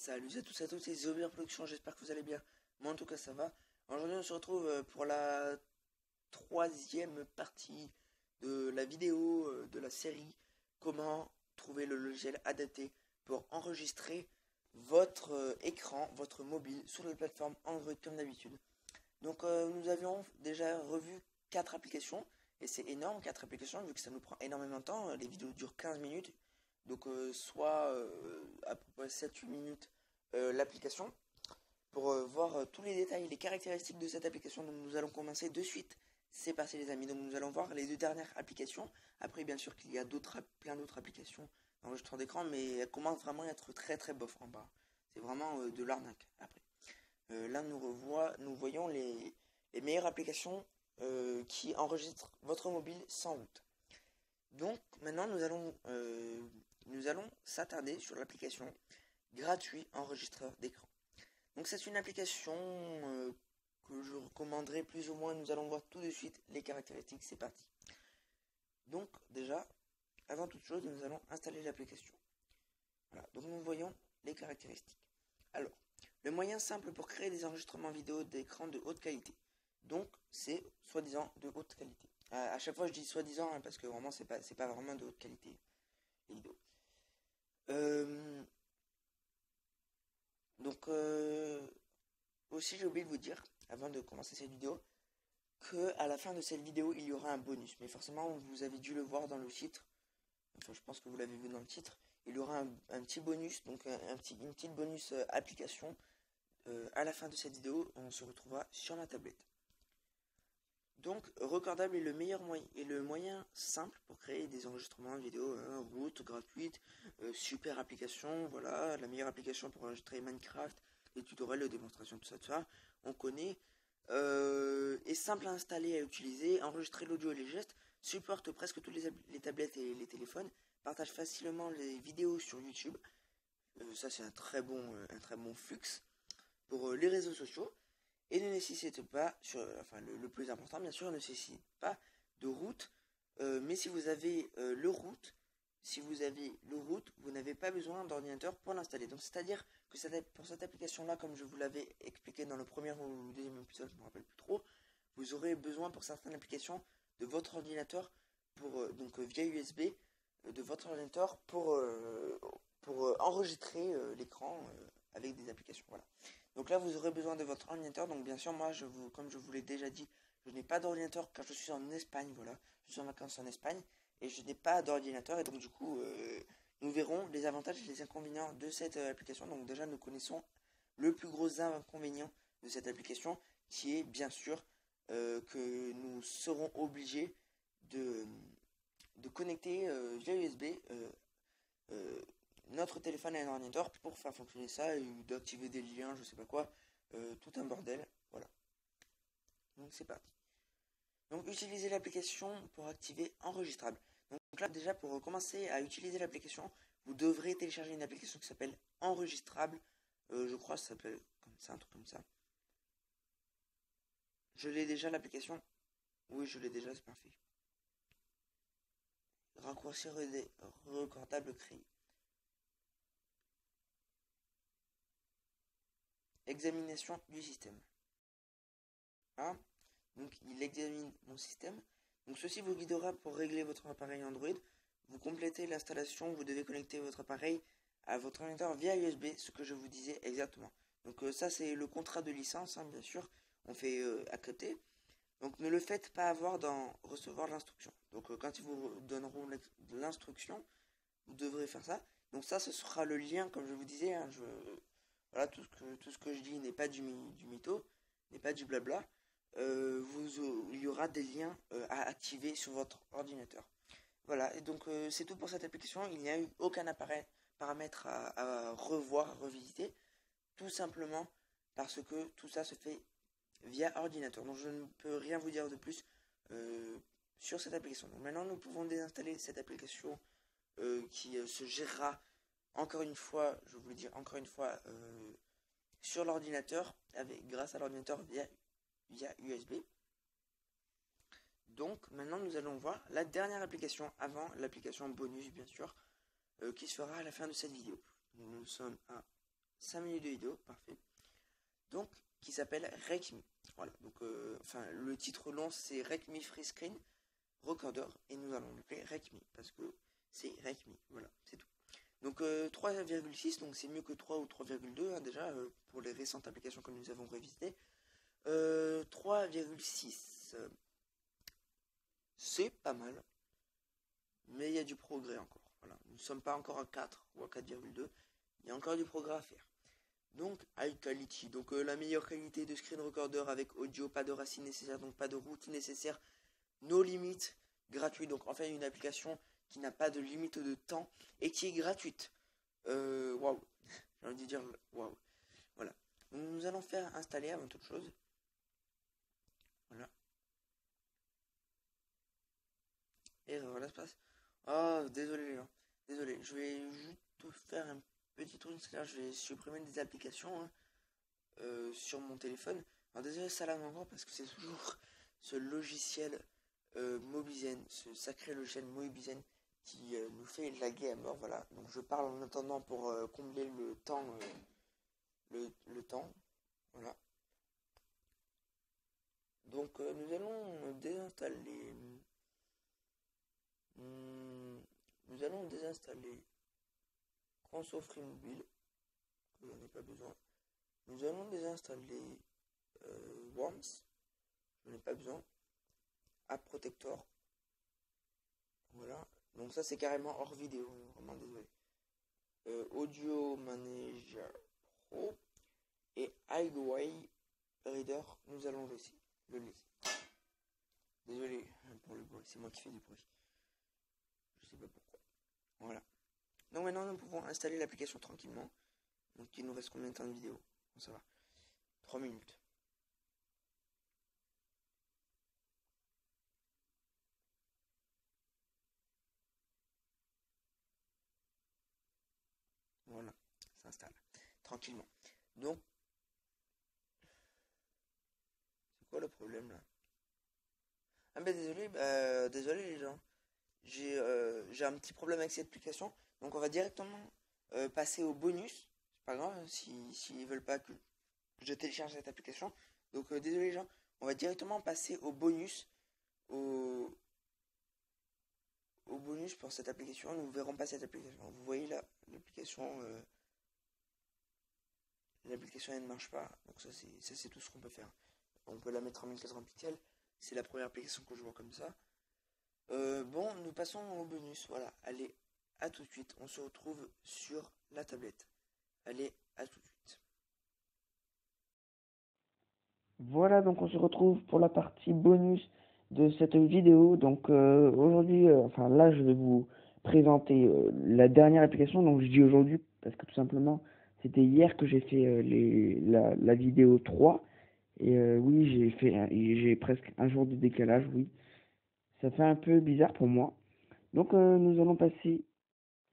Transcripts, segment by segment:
Salut à tous et à toutes, c'est Zober Production, j'espère que vous allez bien. Moi en tout cas ça va. Aujourd'hui on se retrouve pour la troisième partie de la vidéo de la série comment trouver le logiciel adapté pour enregistrer votre écran, votre mobile sur la plateforme Android comme d'habitude. Donc nous avions déjà revu 4 applications et c'est énorme 4 applications vu que ça nous prend énormément de temps. Les vidéos durent 15 minutes. Donc soit à peu près 7-8 minutes l'application pour voir tous les détails, les caractéristiques de cette application. Donc nous allons commencer de suite. C'est parti les amis. Donc nous allons voir les 2 dernières applications. Après bien sûr qu'il y a plein d'autres applications d'enregistrement d'écran, mais elles commencent vraiment à être très très bof en bas. C'est vraiment de l'arnaque après. Là nous voyons les meilleures applications qui enregistrent votre mobile sans route. Donc maintenant nous allons s'attarder sur l'application gratuit enregistreur d'écran. Donc c'est une application que je recommanderais plus ou moins. Nous allons voir tout de suite les caractéristiques, c'est parti. Donc déjà, avant toute chose, nous allons installer l'application. Voilà, donc nous voyons les caractéristiques. Alors, le moyen simple pour créer des enregistrements vidéo d'écran de haute qualité. Donc c'est soi-disant de haute qualité. À chaque fois je dis soi-disant parce que vraiment c'est pas vraiment de haute qualité les vidéos. Donc aussi j'ai oublié de vous dire avant de commencer cette vidéo que à la fin de cette vidéo il y aura un bonus, mais forcément vous avez dû le voir dans le titre. Enfin je pense que vous l'avez vu dans le titre. Il y aura un petit bonus, donc une petite bonus application à la fin de cette vidéo. On se retrouvera sur ma tablette. Donc, Recordable est le moyen simple pour créer des enregistrements vidéo, route gratuite, super application, voilà, la meilleure application pour enregistrer Minecraft, les tutoriels, les démonstrations, tout ça, on connaît, est simple à installer et à utiliser, enregistrer l'audio et les gestes, supporte presque toutes les tablettes et les téléphones, partage facilement les vidéos sur YouTube, ça c'est un très bon flux pour les réseaux sociaux. Et ne nécessite pas, le plus important bien sûr, ne nécessite pas de route. Mais si vous avez le route, vous n'avez pas besoin d'ordinateur pour l'installer. Donc c'est-à-dire que pour cette application-là, comme je vous l'avais expliqué dans le premier ou le deuxième épisode, je ne me rappelle plus trop, vous aurez besoin pour certaines applications de votre ordinateur donc via USB de votre ordinateur pour enregistrer l'écran avec des applications. Voilà. Donc là, vous aurez besoin de votre ordinateur. Donc bien sûr, moi, comme je vous l'ai déjà dit, je n'ai pas d'ordinateur car je suis en Espagne. Voilà, je suis en vacances en Espagne et je n'ai pas d'ordinateur. Et donc du coup, nous verrons les avantages et les inconvénients de cette application. Donc déjà, nous connaissons le plus gros inconvénient de cette application, qui est bien sûr que nous serons obligés de connecter via USB notre téléphone à un ordinateur pour faire fonctionner ça et d'activer des liens, je sais pas quoi, tout un bordel, voilà. Donc c'est parti. Donc utilisez l'application pour activer enregistrable. Donc là déjà pour commencer à utiliser l'application, vous devrez télécharger une application qui s'appelle enregistrable. Je crois que ça s'appelle comme ça, un truc comme ça. Je l'ai déjà l'application. Oui, je l'ai déjà, c'est parfait. Raccourci recordable créé. Examination du système. Hein? Donc il examine mon système. Donc ceci vous guidera pour régler votre appareil Android. Vous complétez l'installation, vous devez connecter votre appareil à votre ordinateur via USB, ce que je vous disais exactement. Donc ça c'est le contrat de licence, bien sûr, on fait à côté. Donc ne le faites pas avoir dans recevoir l'instruction. Donc quand ils vous donneront l'instruction, vous devrez faire ça. Donc ça ce sera le lien, comme je vous disais, voilà, tout ce que je dis n'est pas du mytho, n'est pas du blabla. Il y aura des liens à activer sur votre ordinateur. Voilà, et donc c'est tout pour cette application. Il n'y a eu aucun paramètre à revoir, à revisiter, tout simplement parce que tout ça se fait via ordinateur. Donc je ne peux rien vous dire de plus sur cette application. Donc maintenant nous pouvons désinstaller cette application qui se gérera encore une fois, je vous le dis encore une fois, sur l'ordinateur, grâce à l'ordinateur via USB. Donc maintenant nous allons voir la dernière application avant l'application bonus bien sûr, qui se fera à la fin de cette vidéo. Nous sommes à 5 minutes de vidéo, parfait. Donc, qui s'appelle RecMe. Voilà, donc, le titre long c'est RecMe Free Screen Recorder, et nous allons l'appeler RecMe, parce que c'est RecMe, voilà, c'est tout. Donc 3,6, donc c'est mieux que 3 ou 3,2 hein, déjà, pour les récentes applications que nous avons révisitées. 3,6, c'est pas mal, mais il y a du progrès encore. Voilà. Nous ne sommes pas encore à 4 ou à 4,2, il y a encore du progrès à faire. Donc high quality, donc la meilleure qualité de screen recorder avec audio, pas de racine nécessaire, donc pas de routine nécessaire, no limit, gratuit, donc enfin une application qui n'a pas de limite de temps et qui est gratuite. Waouh, j'ai envie de dire waouh. Voilà. Donc, nous allons faire installer avant toute chose. Voilà. Erreur l'espace. Oh, désolé les gens. Désolé, je vais juste faire un petit truc, c'est-à-dire je vais supprimer des applications sur mon téléphone. Alors désolé ça là encore parce que c'est toujours ce logiciel Mobizen, ce sacré logiciel Mobizen qui nous fait laguer à mort. Voilà, donc je parle en attendant pour combler le temps, le temps. Voilà. Donc nous allons désinstaller. Nous allons désinstaller Conso Free Mobile, que j'en ai pas besoin. Nous allons désinstaller Worms, j'en ai pas besoin. App Protector, voilà. Donc ça c'est carrément hors vidéo, vraiment désolé. Audio Manager Pro et Highway Reader, nous allons le laisser. Désolé pour le bruit, c'est moi qui fais du bruit. Je sais pas pourquoi. Voilà. Donc maintenant nous pouvons installer l'application tranquillement. Donc il nous reste combien de temps de vidéo? Bon, ça va. 3 minutes. Voilà, ça s'installe tranquillement. Donc, c'est quoi le problème là? Ah ben désolé, désolé les gens. J'ai un petit problème avec cette application. Donc on va directement passer au bonus. C'est pas grave s'ils veulent pas que je télécharge cette application. Donc désolé les gens, on va directement passer au bonus. Au bonus pour cette application. Nous ne verrons pas cette application. Vous voyez là, l'application elle ne marche pas. Donc ça c'est tout ce qu'on peut faire. On peut la mettre en 1080 pixels. C'est la première application que je vois comme ça. Bon, nous passons au bonus. Voilà, allez, à tout de suite. On se retrouve sur la tablette. Allez, à tout de suite. Voilà, donc on se retrouve pour la partie bonus de cette vidéo. Donc aujourd'hui, enfin là, je vais vous présenter la dernière application. Donc je dis aujourd'hui parce que tout simplement, c'était hier que j'ai fait la vidéo 3. Et oui, j'ai presque un jour de décalage, oui. Ça fait un peu bizarre pour moi. Donc nous allons passer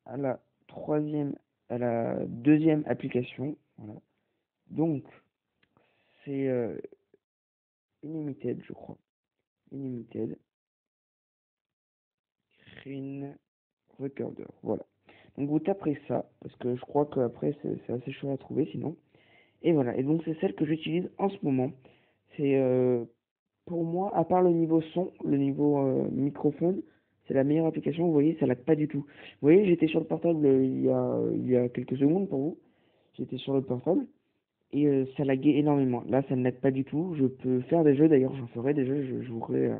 à la à la deuxième application. Voilà. Donc c'est Unlimited, je crois. Unlimited Screen Recorder. Voilà. Donc vous taperez ça parce que je crois qu'après c'est assez chaud à trouver sinon. Et voilà. Et donc c'est celle que j'utilise en ce moment. C'est pour moi, à part le niveau son, le niveau microphone, c'est la meilleure application. Vous voyez, ça lag pas du tout. Vous voyez, j'étais sur le portable il y a quelques secondes pour vous. J'étais sur le portable et ça laguait énormément. Là, ça ne lag pas du tout. Je peux faire des jeux. D'ailleurs, j'en ferai des jeux. Je jouerai.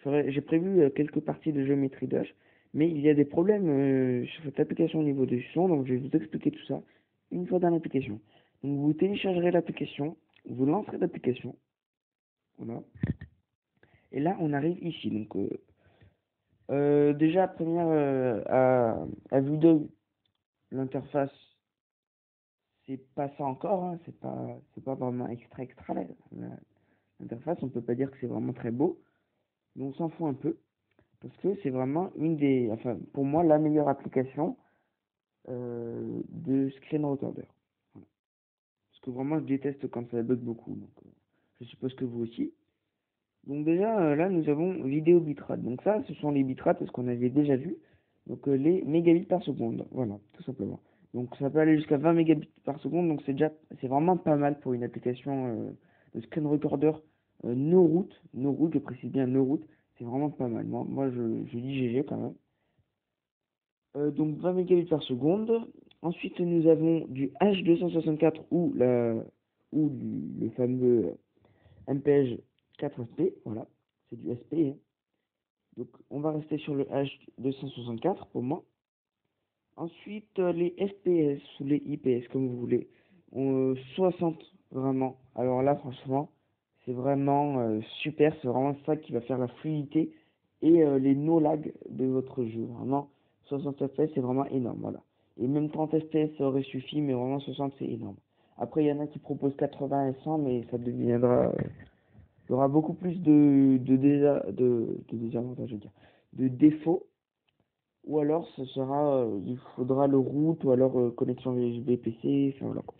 J'ai prévu quelques parties de Geometry Dash, mais il y a des problèmes sur cette application au niveau du son. Donc, je vais vous expliquer tout ça une fois dans l'application. Donc, vous téléchargerez l'application, vous lancerez l'application. Voilà. Et là, on arrive ici. Donc, déjà, première, à vue d'œil, l'interface, c'est pas ça encore. Hein, c'est pas vraiment extra. L'interface, on peut pas dire que c'est vraiment très beau. Mais on s'en fout un peu. Parce que c'est vraiment enfin, pour moi, la meilleure application de screen recorder. Voilà. Parce que vraiment, je déteste quand ça bug beaucoup. Donc, je suppose que vous aussi. Donc déjà, là, nous avons vidéo bitrate. Donc ça, ce sont les bitrates, ce qu'on avait déjà vu. Donc les mégabits par seconde. Voilà, tout simplement. Donc ça peut aller jusqu'à 20 mégabits par seconde, donc c'est vraiment pas mal pour une application de screen recorder no root, je précise bien no root, c'est vraiment pas mal. Moi je dis GG quand même. Donc 20 mégabits par seconde. Ensuite nous avons du H264 ou le fameux MPEG 4SP, voilà, c'est du SP, hein. Donc on va rester sur le H264 pour moi. Ensuite, les FPS ou les IPS, comme vous voulez, 60 vraiment. Alors là, franchement, c'est vraiment super. C'est vraiment ça qui va faire la fluidité et les no lag de votre jeu. Vraiment, 60 FPS, c'est vraiment énorme. Voilà. Et même 30 FPS, ça aurait suffi, mais vraiment 60, c'est énorme. Après, il y en a qui proposent 80 et 100, mais ça deviendra. Il y aura beaucoup plus de désavantages, je veux dire, de défauts ou alors ce sera, il faudra le root ou alors connexion USB PC, enfin voilà quoi.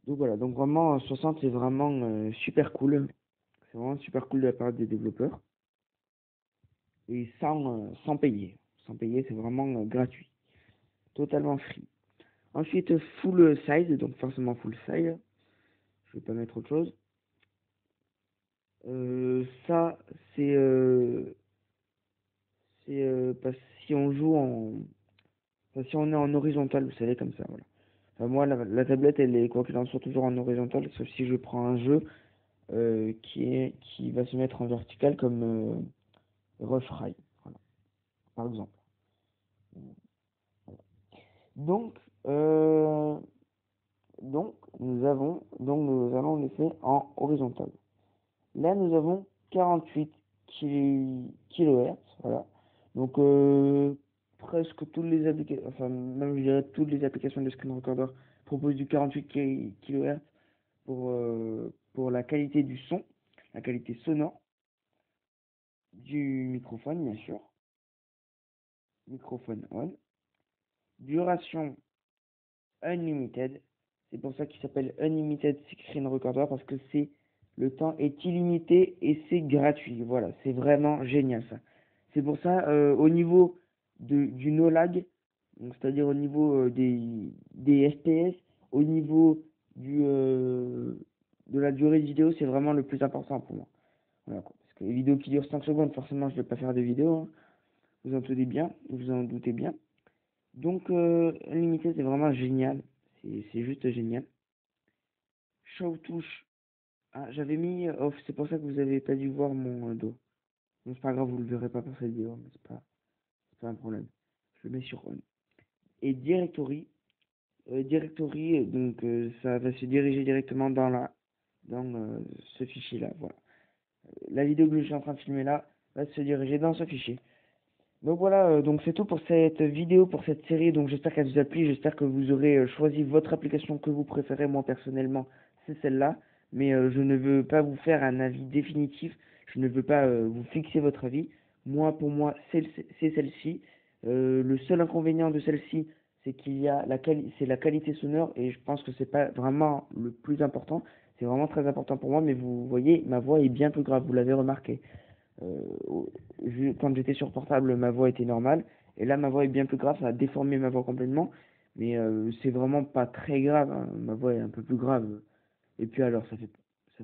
Donc voilà, donc vraiment 60 c'est vraiment super cool. C'est vraiment super cool de la part des développeurs. Et sans payer. Sans payer, c'est vraiment gratuit. Totalement free. Ensuite, full size, donc forcément full size. Je vais pas mettre autre chose. Ça, c'est parce que si on joue enfin, si on est en horizontal, vous savez, comme ça, voilà. Enfin, moi, la tablette, elle est quoi qu'il en soit toujours en horizontal, sauf si je prends un jeu qui va se mettre en vertical comme Rough Ride, voilà, par exemple. Donc, euh, nous allons laisser en horizontal. Là, nous avons 48 kHz, voilà. Donc, presque toutes les applications, enfin, même je dirais toutes les applications de screen recorder proposent du 48 kHz pour la qualité du son, la qualité sonore du microphone, bien sûr. Microphone on. Duration unlimited. C'est pour ça qu'il s'appelle Unlimited Screen Recorder parce que le temps est illimité et c'est gratuit. Voilà, c'est vraiment génial ça. C'est pour ça, au niveau du no lag, c'est-à-dire au niveau des FPS, au niveau de la durée de vidéo, c'est vraiment le plus important pour moi. Voilà, quoi. Parce que les vidéos qui durent 5 secondes, forcément, je ne vais pas faire de vidéo, hein. Vous en doutez bien. Donc, Unlimited, c'est vraiment génial. C'est juste génial. Show touche. Ah, j'avais mis off, c'est pour ça que vous avez pas dû voir mon dos. Bon, c'est pas grave, vous le verrez pas pour cette vidéo, mais c'est pas un problème. Je le mets sur on. Et directory. Directory, donc ça va se diriger directement dans ce fichier-là. Voilà. La vidéo que je suis en train de filmer là va se diriger dans ce fichier. Donc voilà, donc c'est tout pour cette vidéo, pour cette série. Donc j'espère qu'elle vous a plu, j'espère que vous aurez choisi votre application que vous préférez. Moi personnellement, c'est celle-là. Mais je ne veux pas vous faire un avis définitif. Je ne veux pas vous fixer votre avis. Moi, pour moi, c'est celle-ci. Le seul inconvénient de celle-ci, c'est qu'il y a c'est la qualité sonore et je pense que c'est pas vraiment le plus important. C'est vraiment très important pour moi, mais vous voyez, ma voix est bien plus grave, vous l'avez remarqué. Quand j'étais sur portable, ma voix était normale. Et là, ma voix est bien plus grave. Ça a déformé ma voix complètement. Mais c'est vraiment pas très grave, hein. Ma voix est un peu plus grave. Et puis alors, ça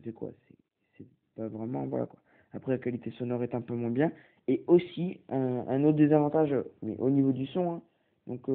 fait quoi? C'est pas vraiment. Voilà quoi. Après, la qualité sonore est un peu moins bien. Et aussi, un autre désavantage, mais au niveau du son, hein. Donc,